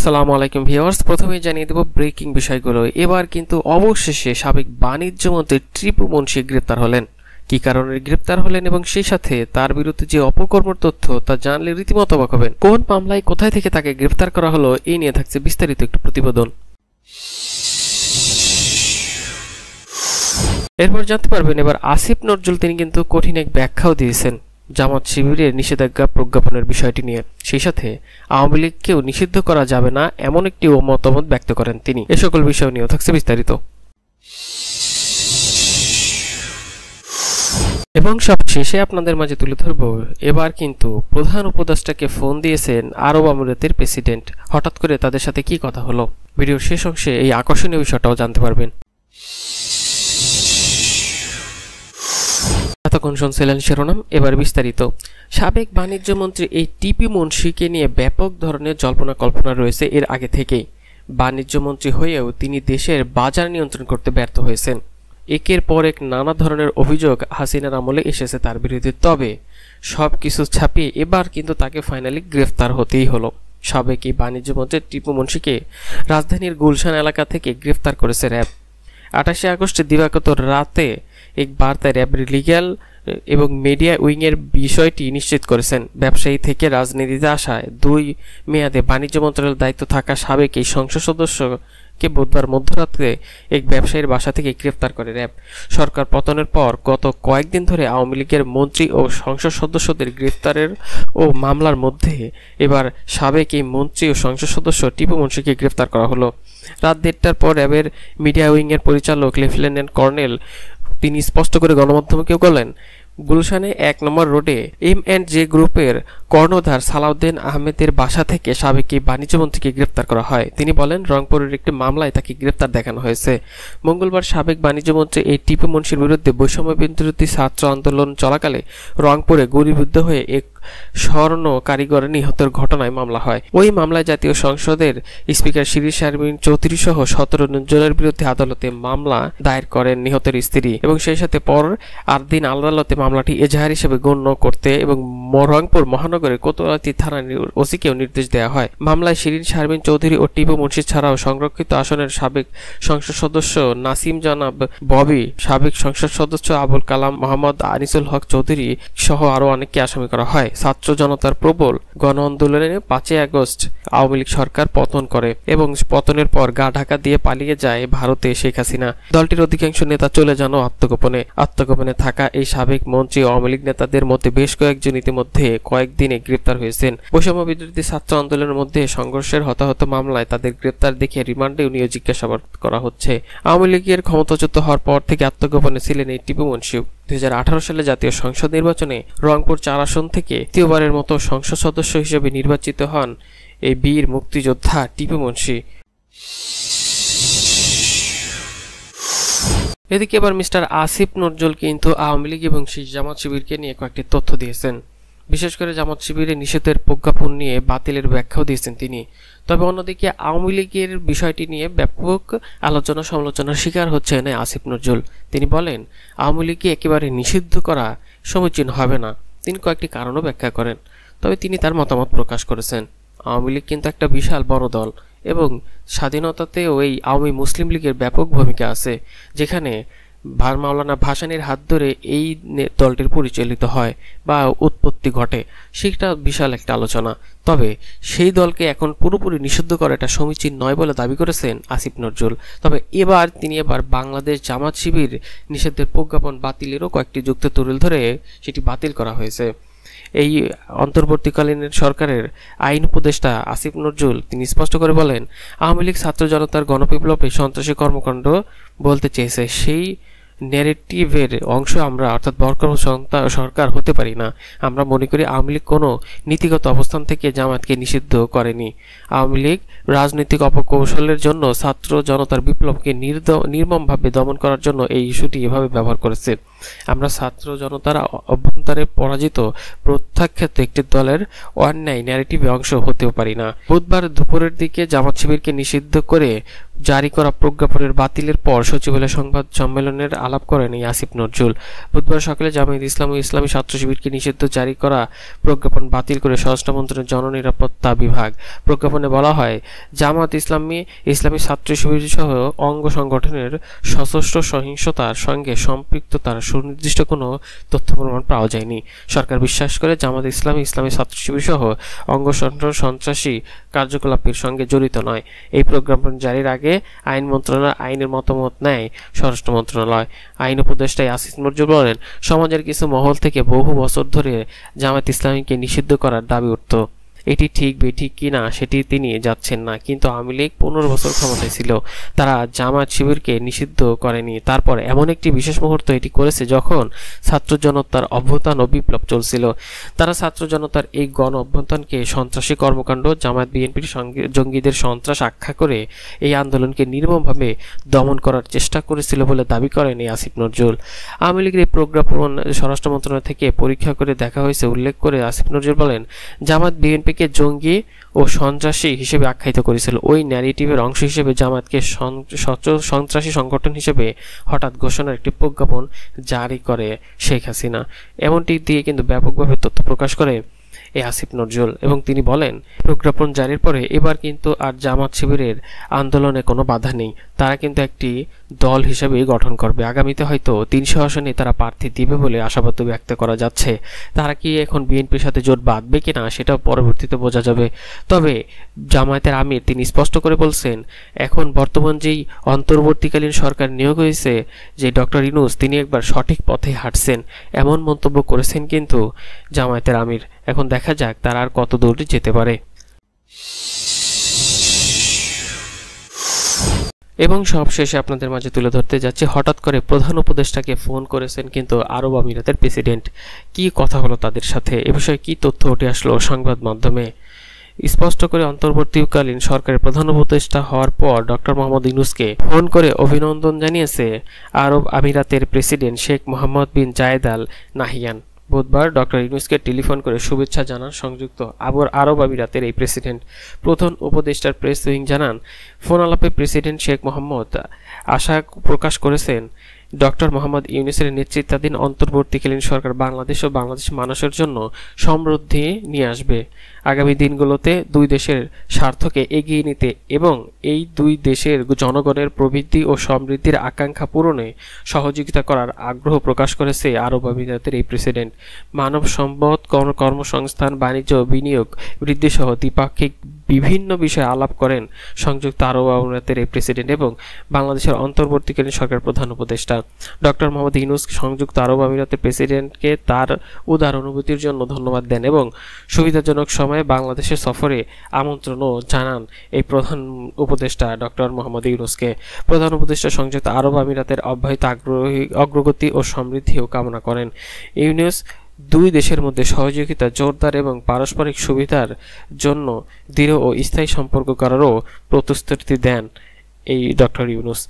আসসালামু আলাইকুম ভিউয়ার্স, প্রথমেই জানিয়ে দেব ব্রেকিং বিষয়গুলো। এবার কিন্তু অবশেষে সাবেক বাণিজ্য মন্ত্রী টিপু মুনশি গ্রেপ্তার হলেন। কি কারণে গ্রেপ্তার হলেন এবং সেই সাথে তার বিরুদ্ধে যে অপকর্মের তথ্য তা জানলে রীতিমতো অবাক হবেন। কোন মামলায় কোথায় থেকে তাকে গ্রেপ্তার করা হলো এই নিয়ে থাকছে বিস্তারিত একটি প্রতিবেদন। এরপর জানতে পারবেন এবার আসিফ নজরুল তিনি কিন্তু কঠিন এক ব্যাখ্যাও দিয়েছেন জামাত শিবিরের নিষেধাজ্ঞা প্রজ্ঞাপনের বিষয়টি নিয়ে। সেই সাথে আওয়ামী লীগকেও নিষিদ্ধ করা যাবে না এমন একটি মতামত ব্যক্ত করেন তিনি। এ সকল বিষয় নিয়েও থাকছে বিস্তারিত। এবং সবশেষে আপনাদের মাঝে তুলে ধরব এবার কিন্তু প্রধান উপদেষ্টাকে ফোন দিয়েছেন আরব আমিরাতের প্রেসিডেন্ট। হঠাৎ করে তাদের সাথে কি কথা হলো, ভিডিওর শেষ অংশে এই আকর্ষণীয় বিষয়টাও জানতে পারবেন। এতক্ষণ শুনছিলেন শিরোনাম, এবার বিস্তারিত। সাবেক বাণিজ্য মন্ত্রী এই টিপু মুনশিকে নিয়ে ব্যাপক ধরনের জল্পনা কল্পনা রয়েছে এর আগে থেকেই। বাণিজ্য মন্ত্রী হয়েও তিনি দেশের বাজার নিয়ন্ত্রণ করতে ব্যর্থ হয়েছেন। একের পর এক নানা ধরনের অভিযোগ হাসিনার আমলে এসেছে তার বিরুদ্ধে। তবে সব কিছু ছাপিয়ে এবার কিন্তু তাকে ফাইনালি গ্রেফতার হতেই হলো। সাবেক এই বাণিজ্য মন্ত্রী টিপু মুনশিকে রাজধানীর গুলশান এলাকা থেকে গ্রেফতার করেছে র্যাব। 28 আগস্ট দিবাগত রাতে এক বার্তায় র্যাব লিগ্যাল এবং মিডিয়া উইংয়ের বিষয়টি নিশ্চিত করেছেন। ব্যবসায়ী থেকে রাজনীতিতে আসায় 2 মেয়াদে বাণিজ্য মন্ত্রণালয়ের দায়িত্ব থাকা সাবেক এই সংসদ সদস্যকে বুধবার মধ্যরাতে এক ব্যবসায়ীর বাসা থেকে গ্রেফতার করে র্যাব। সরকার পতনের পর গত কয়েকদিন ধরে আওয়ামী লীগের মন্ত্রী ও সংসদ সদস্যদের গ্রেফতারের ও মামলার মধ্যে এবার সাবেক এই মন্ত্রী ও সংসদ সদস্য টিপু মুনশিকে গ্রেফতার করা হলো। রাত 1টার পর র্যাবের মিডিয়া উইংয়ের পরিচালক লেফটেন্যান্ট কর্নেল তিনি স্পষ্ট করে গণমাধ্যমকে বলেন, গুলশানে 1 নম্বর রোডে M&J গ্রুপের কর্ণধার সালাউদ্দিন আহমেদের বাসা থেকে সাবেক এই বাণিজ্য মন্ত্রীকে গ্রেফতার করা হয়। তিনি বলেন, রংপুরের একটি মামলায় তাকে গ্রেফতার দেখানো হয়েছে। মঙ্গলবার সাবেক বাণিজ্য মন্ত্রী এই টিপু মুনশির বিরুদ্ধে বৈষম্য বিরোধী ছাত্র আন্দোলন চলাকালে রংপুরে গুলিবিদ্ধ হয়ে এক স্বর্ণ কারিগর নিহতের ঘটনায় মামলা হয়। ওই মামলায় জাতীয় সংসদের স্পিকার শিরীন শারমিন চৌধুরী সহ 17 জনের বিরুদ্ধে আদালতে মামলা দায়ের করেন নিহতের স্ত্রী এবং সেই সাথে পর 8 দিন আদালতে মামলাটি এজাহার হিসেবে গণ্য করতে এবং রংপুর মহানগরের কোতোয়ালি থানার ওসিকেও নির্দেশ দেওয়া হয়। মামলায় শিরীন শারমিন চৌধুরী ও টিপু মুনশি ছাড়াও সংরক্ষিত আসনের সাবেক সংসদ সদস্য নাসিম জনাব ববি, সাবেক সংসদ সদস্য আবুল কালাম মোহাম্মদ আনিসুল হক চৌধুরী সহ আরও অনেককে আসামি করা হয়। ছাত্র জনতার প্রবল গণ আন্দোলনে 5 আগস্ট আওয়ামী লীগ সরকার পতন করে এবং পতনের পর গা ঢাকা দিয়ে পালিয়ে যায় ভারতে শেখ হাসিনা। দলটির অধিকাংশ নেতা চলে যান আত্মগোপনে থাকা এই সাবেক মন্ত্রী আওয়ামী লীগ নেতাদের মধ্যে বেশ কয়েকজন ইতিমধ্যে কয়েকদিনে গ্রেপ্তার হয়েছেন। বৈষম্য বিরোধী ছাত্র আন্দোলনের মধ্যে সংঘর্ষের হতাহত মামলায় তাদের গ্রেপ্তার দেখে রিমান্ডেও নিয়ে জিজ্ঞাসাবাদ করা হচ্ছে। আওয়ামী লীগের ক্ষমতাচ্যুত হওয়ার পর থেকে আত্মগোপনে ছিলেন এই টিপু মুনশি। 2018 সালে জাতীয় সংসদ নির্বাচনে রংপুর 4 আসন থেকে তৃতীয়বারের মতো সংসদ সদস্য হিসেবে নির্বাচিত হন এই বীর মুক্তিযোদ্ধা টিপু মুনশি। এদিকে এবার মিস্টার আসিফ নজরুল কিন্তু আওয়ামী লীগ এবং জামাত শিবিরকে নিয়ে কয়েকটি তথ্য দিয়েছেন। বিশেষ করে জামাত শিবিরের নিষেধের প্রজ্ঞাপন নিয়ে বাতিলের ব্যাখ্যাও দিয়েছেন তিনি। তবে অন্যদিকে আওয়ামী লীগের বিষয়টি নিয়ে ব্যাপক আলোচনা সমালোচনার শিকার হচ্ছেন আসিফ নজরুল। তিনি বলেন, আওয়ামী লীগকে একেবারে নিষিদ্ধ করা সমীচীন হবে না। তিনি কয়েকটি কারণও ব্যাখ্যা করেন। তবে তিনি তার মতামত প্রকাশ করেছেন, আওয়ামী লীগ কিন্তু একটা বিশাল বড় দল এবং স্বাধীনতাতেও এই আওয়ামী মুসলিম লীগের ব্যাপক ভূমিকা আছে, যেখানে মাওলানা ভাসানীর হাত ধরে এই দলটির পরিচালিত হয় বা উৎপত্তি ঘটে, সেটা বিশাল একটা আলোচনা। তবে সেই দলকে এখন পুরোপুরি নিষিদ্ধ করা এটা সমীচীন নয় বলে দাবি করেছেন আসিফ নজরুল। তবে তিনি এবার বাংলাদেশ জামাত শিবির নিষেধের প্রজ্ঞাপন বাতিলেরও কয়েকটি যুক্তি তুলে ধরে সেটি বাতিল করা হয়েছে। এই অন্তর্বর্তীকালীন সরকারের আইন উপদেষ্টা আসিফ নজরুল তিনি স্পষ্ট করে বলেন, আওয়ামী লীগ ছাত্র জনতার গণবিপ্লবে সন্ত্রাসী কর্মকাণ্ড বলতে চেয়েছে, সেই ন্যারেটিভের অংশ আমরা, অর্থাৎ বর্তমান সরকার হতে পারি না। আমরা মনে করি আওয়ামী লীগ কোনো নীতিগত অবস্থান থেকে জামাতকে নিষিদ্ধ করেনি। আওয়ামী লীগ রাজনৈতিক অপকৌশলের জন্য ছাত্র জনতার বিপ্লবকে নির্মমভাবে দমন করার জন্য এই ইস্যুটি এভাবে ব্যবহার করেছে। আমরা ছাত্র জনতার অভ্যন্তরে পরাজিত প্রত্যাখ্যাত একটি দলের অন্যায় ন্যারেটিভে অংশ হতেও পারি না। বুধবার দুপুরের দিকে জামাত শিবিরকে নিষিদ্ধ করে জারি করা প্রজ্ঞাপনের বাতিলের পর সচিবালয় সংবাদ সম্মেলনের আলাপ করেন আসিফ নজরুল। বুধবার সকালে জামায়াত ইসলামী ও ইসলামী ছাত্র শিবিরকে নিষিদ্ধ জারি করা প্রজ্ঞাপন বাতিল করে স্বরাষ্ট্র মন্ত্রণালয়ের জননিরাপত্তা বিভাগ। প্রজ্ঞাপনে বলা হয়, জামায়াত ইসলামী, ইসলামী ছাত্র শিবির সহ অঙ্গ সংগঠনের সশস্ত্র সহিংসতার সঙ্গে সম্পৃক্ততার সুনির্দিষ্ট কোনো তথ্য প্রমাণ পাওয়া যায়নি। সরকার বিশ্বাস করে জামায়াত ইসলামী, ইসলামী ছাত্র শিবির সহ অঙ্গ সংগঠন সন্ত্রাসী কার্যকলাপের সঙ্গে জড়িত নয়। এই প্রজ্ঞাপন জারির আগে আইন মন্ত্রণালয় আইনের মতামত নেয় স্বরাষ্ট্র মন্ত্রণালয়। আইন উপদেষ্টা আসিফ নজরুল বলেন, সমাজের কিছু মহল থেকে বহু বছর ধরে জামায়াত ইসলামীকে নিষিদ্ধ করার দাবি উঠত। এটি ঠিক বেঠিক কিনা সেটি তিনি যাচ্ছেন না, কিন্তু আওয়ামী লীগ 15 বছর ক্ষমতায় ছিল, তারা জামায়াত শিবিরকে নিষিদ্ধ করেনি। তারপর এমন একটি বিশেষ মুহূর্ত এটি করেছে যখন ছাত্র জনতার অভ্যুত্থান ও বিপ্লব চলছিল। তারা ছাত্র জনতার এই গণ অভ্যুত্থানকে সন্ত্রাসী কর্মকাণ্ড, জামায়াত বিএনপির জঙ্গিদের সন্ত্রাস আখ্যা করে এই আন্দোলনকে নির্মমভাবে দমন করার চেষ্টা করেছিল বলে দাবি করেন আসিফ নজরুল। আওয়ামী লীগের এই প্রজ্ঞাপন স্বরাষ্ট্র মন্ত্রণালয় থেকে পরীক্ষা করে দেখা হয়েছে উল্লেখ করে আসিফ নজরুল বলেন, জামায়াত বিএনপি জঙ্গি ও সন্ত্রাসী হিসেবে আখ্যায়িত করেছিল। ওই ন্যারেটিভের অংশ হিসেবে জামায়াতকে সন্ত্রাসী সংগঠন হিসেবে হঠাৎ ঘোষণার একটি প্রজ্ঞাপন জারি করে শেখ হাসিনা। এমনটি দিয়ে কিন্তু ব্যাপকভাবে তথ্য প্রকাশ করে আসিফ নজরুল এবং তিনি বলেন, প্রজ্ঞাপন জারির পরে এবার কিন্তু আর জামাত শিবিরের আন্দোলনে কোনো বাধা নেই। তারা কিন্তু একটি দল হিসেবে গঠন করবে। আগামীতে হয়তো 300 আসনে তারা প্রার্থী দিবে বলে আশাবাদ ব্যক্ত করা যাচ্ছে। তারা কি এখন বিএনপির সাথে জোট বাঁধবে কিনা সেটাও পরবর্তীতে বোঝা যাবে। তবে জামায়াতের আমির তিনি স্পষ্ট করে বলছেন, এখন বর্তমান যেই অন্তর্বর্তীকালীন সরকার নিয়োগ হয়েছে, যে ডক্টর ইউনূস, তিনি একবার সঠিক পথে হাঁটছেন, এমন মন্তব্য করেছেন কিন্তু জামায়াতের আমির। এখন দেখা যাক তারা আর কত দূর যেতে পারে। এবং সবশেষে আপনাদের মাঝে তুলে ধরতে যাচ্ছে, হঠাৎ করে প্রধান উপদেষ্টাকে ফোন করেছেন কিন্তু আরব আমিরাতের প্রেসিডেন্ট। কি কথা হলো তাদের সাথে, এ বিষয়ে কি তথ্য উঠে আসলো সংবাদ মাধ্যমে? স্পষ্ট করে অন্তর্বর্তীকালীন সরকারের প্রধান উপদেষ্টা হওয়ার পর ডক্টর মোহাম্মদ ইউনূসকে ফোন করে অভিনন্দন জানিয়েছে আরব আমিরাতের প্রেসিডেন্ট শেখ মোহাম্মদ বিন জায়েদ আল নাহিয়ান। বুধবার ডক্টর ইউনূসকে টেলিফোন করে শুভেচ্ছা জানান সংযুক্ত আরব আমিরাতের এই প্রেসিডেন্ট। প্রধান উপদেষ্টার প্রেস উইং জানান, ফোন আলাপে প্রেসিডেন্ট শেখ মোহাম্মদ আশা প্রকাশ করেছেন ডক্টর মোহাম্মদ ইউনূসের নেতৃত্বাধীন অন্তর্বর্তীকালীন সরকার বাংলাদেশ ও বাংলাদেশের মানুষের জন্য সমৃদ্ধি নিয়ে আসবে। আগামী দিনগুলোতে দুই দেশের স্বার্থকে এগিয়ে নিতে এবং এই দুই দেশের জনগণের প্রবৃদ্ধি ও সমৃদ্ধির আকাঙ্ক্ষা পূরণে সহযোগিতা করার আগ্রহ প্রকাশ করেছে আরব আমিরাতের এই প্রেসিডেন্ট। মানব সম্পদ, কর্মসংস্থান, বাণিজ্য, বিনিয়োগ বৃদ্ধি সহ দ্বিপাক্ষিক বিভিন্ন বিষয়ে আলাপ করেন সংযুক্ত আরব আমিরাতের এই প্রেসিডেন্ট এবং বাংলাদেশের অন্তর্বর্তীকালীন সরকার প্রধান উপদেষ্টা। ডক্টর মোহাম্মদ ইউনূস সংযুক্ত আরব আমিরাতের প্রেসিডেন্টকে তার উদার অনুভূতির জন্য ধন্যবাদ দেন এবং সুবিধাজনক সময়ে বাংলাদেশের সফরে আমন্ত্রণও জানান এই প্রধান উপদেষ্টা ডক্টর মোহাম্মদ ইউনূসকে। প্রধান উপদেষ্টা সংযুক্ত আরব আমিরাতের অব্যাহত অগ্রগতি ও সমৃদ্ধিও কামনা করেন। ইউনূস দুই দেশের মধ্যে সহযোগিতা জোরদার এবং পারস্পরিক সুবিধার জন্য দৃঢ় ও স্থায়ী সম্পর্ক করারও প্রতিশ্রুতি দেন এই ডক্টর ইউনূস।